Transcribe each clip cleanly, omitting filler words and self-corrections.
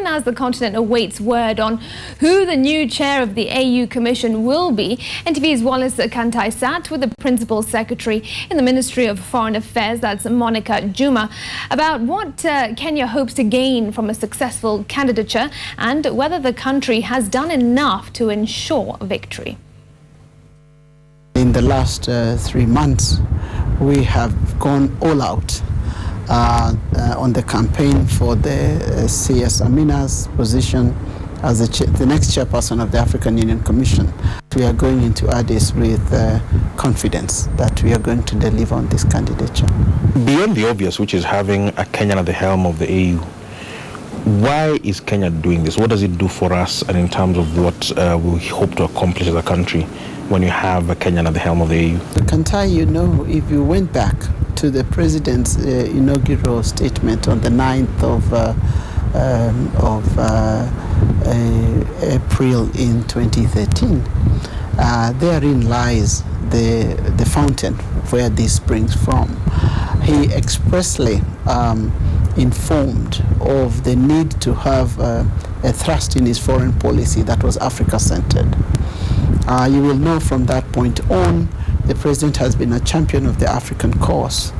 as the continent awaits word on who the new chair of the AU Commission will be, NTV's Wallace Kantai sat with the Principal Secretary in the Ministry of Foreign Affairs, that's Monica Juma, about what Kenya hopes to gain from a successful candidature and whether the country has done enough to ensure victory. In the last 3 months, we have gone all out on the campaign for the CS Amina's position as the next chairperson of the African Union Commission. We are going into Addis with confidence that we are going to deliver on this candidature. Beyond the obvious, which is having a Kenyan at the helm of the AU, why is Kenya doing this? What does it do for us, and in terms of what we hope to accomplish as a country when you have a Kenyan at the helm of the AU? Kantai, you know, if you went back to the president's inaugural statement on the 9th of April in 2013, therein lies the fountain where this springs from. He expressly informed of the need to have a thrust in his foreign policy that was Africa-centered. You will know from that point on, the president has been a champion of the African cause,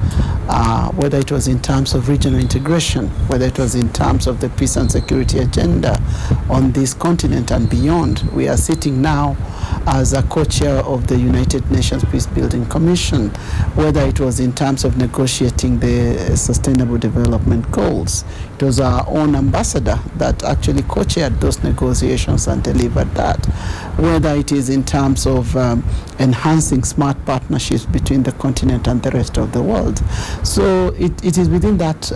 whether it was in terms of regional integration, whether it was in terms of the peace and security agenda on this continent and beyond. We are sitting now as a co-chair of the United Nations Peacebuilding Commission, whether it was in terms of negotiating the Sustainable Development Goals. It was our own ambassador that actually co-chaired those negotiations and delivered that. Whether it is in terms of enhancing smart partnerships between the continent and the rest of the world. So it is within that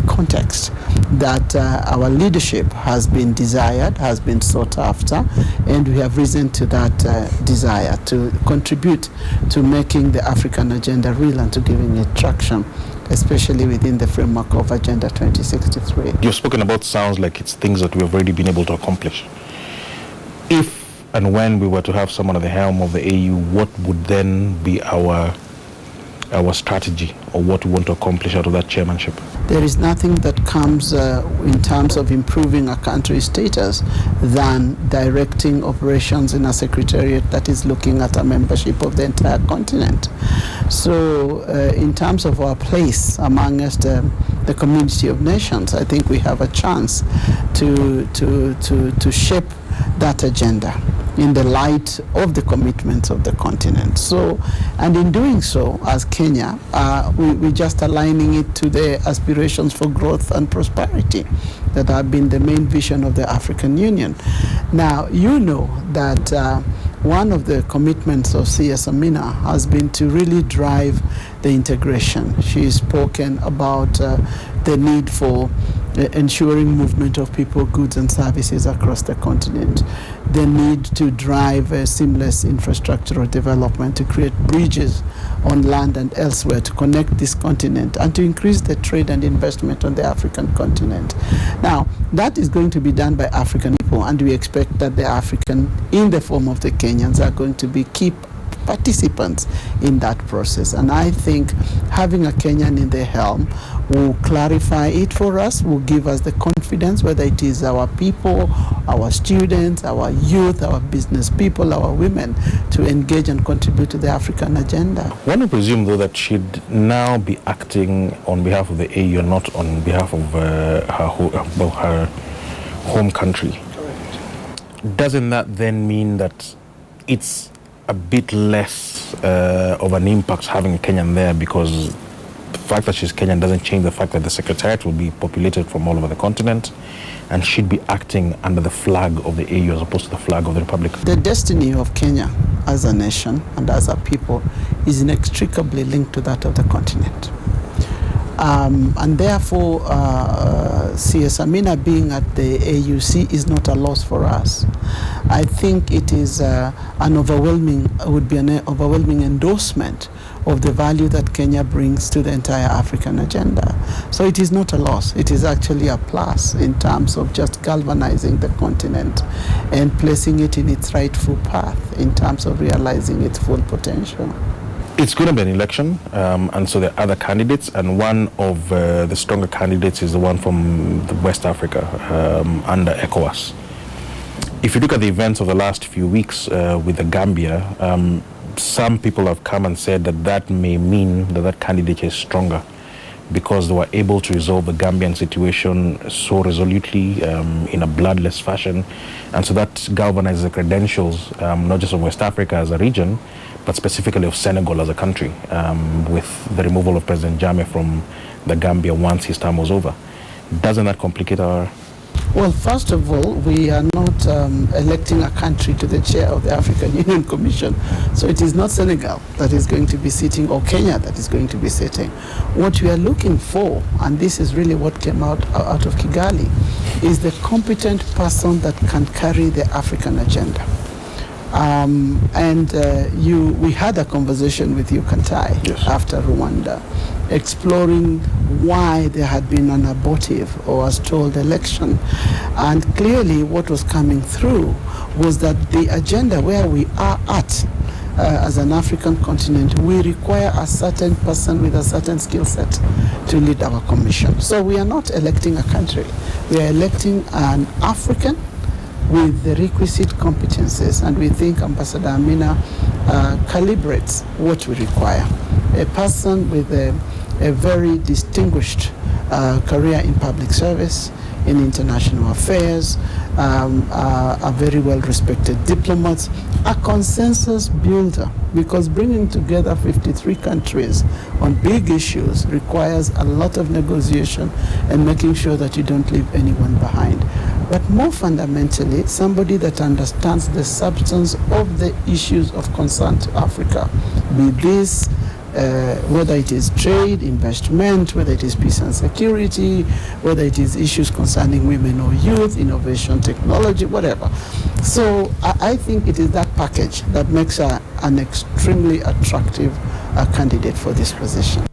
context that our leadership has been desired, has been sought after, and we have risen to that desire to contribute to making the African agenda real and to giving it traction, especially within the framework of Agenda 2063. You've spoken about sounds like it's things that we've already been able to accomplish. If and when we were to have someone at the helm of the AU, what would then be our strategy, or what we want to accomplish out of that chairmanship? There is nothing that comes in terms of improving a country's status than directing operations in a secretariat that is looking at a membership of the entire continent. So in terms of our place amongst the community of nations, I think we have a chance to shape that agenda in the light of the commitments of the continent. So, and in doing so, as Kenya, we're just aligning it to the aspirations for growth and prosperity that have been the main vision of the African Union. Now, you know that one of the commitments of CS Amina has been to really drive the integration. She's spoken about the need for ensuring movement of people, goods and services across the continent, the need to drive a seamless infrastructural development, to create bridges on land and elsewhere to connect this continent and to increase the trade and investment on the African continent. Now, that is going to be done by African people, and we expect that the African, in the form of the Kenyans, are going to be key participants in that process. And I think having a Kenyan in the helm will clarify it for us, will give us the confidence, whether it is our people, our students, our youth, our business people, our women, to engage and contribute to the African agenda. One would presume, though, that she'd now be acting on behalf of the AU and not on behalf of her home country. Correct. Doesn't that then mean that it's a bit less of an impact having a Kenyan there, because the fact that she's Kenyan doesn't change the fact that the secretariat will be populated from all over the continent and she'd be acting under the flag of the AU as opposed to the flag of the Republic? The destiny of Kenya as a nation and as a people is inextricably linked to that of the continent. And therefore, CS Amina being at the AUC is not a loss for us. I think it is would be an overwhelming endorsement of the value that Kenya brings to the entire African agenda. So it is not a loss. It is actually a plus in terms of just galvanizing the continent and placing it in its rightful path in terms of realizing its full potential. It's going to be an election, and so there are other candidates, and one of the stronger candidates is the one from West Africa under ECOWAS. If you look at the events of the last few weeks with the Gambia, some people have come and said that that may mean that that candidate is stronger because they were able to resolve the Gambian situation so resolutely in a bloodless fashion, and so that galvanizes the credentials not just of West Africa as a region, but specifically of Senegal as a country, with the removal of President Jammeh from the Gambia once his term was over. Doesn't that complicate our... Well, first of all, we are not electing a country to the chair of the African Union Commission. So it is not Senegal that is going to be sitting, or Kenya that is going to be sitting. What we are looking for, and this is really what came out of Kigali, is the competent person that can carry the African agenda. We had a conversation with you, Kantai, yes, after Rwanda, exploring why there had been an abortive or a stalled election. And clearly what was coming through was that the agenda where we are at as an African continent, we require a certain person with a certain skill set to lead our commission. So we are not electing a country. We are electing an African with the requisite competences, and we think Ambassador Amina calibrates what we require. A person with a very distinguished career in public service, in international affairs, a very well-respected diplomat, a consensus builder, because bringing together 53 countries on big issues requires a lot of negotiation and making sure that you don't leave anyone behind. But more fundamentally, somebody that understands the substance of the issues of concern to Africa, be this whether it is trade, investment, whether it is peace and security, whether it is issues concerning women or youth, innovation, technology, whatever. So I think it is that package that makes her an extremely attractive candidate for this position.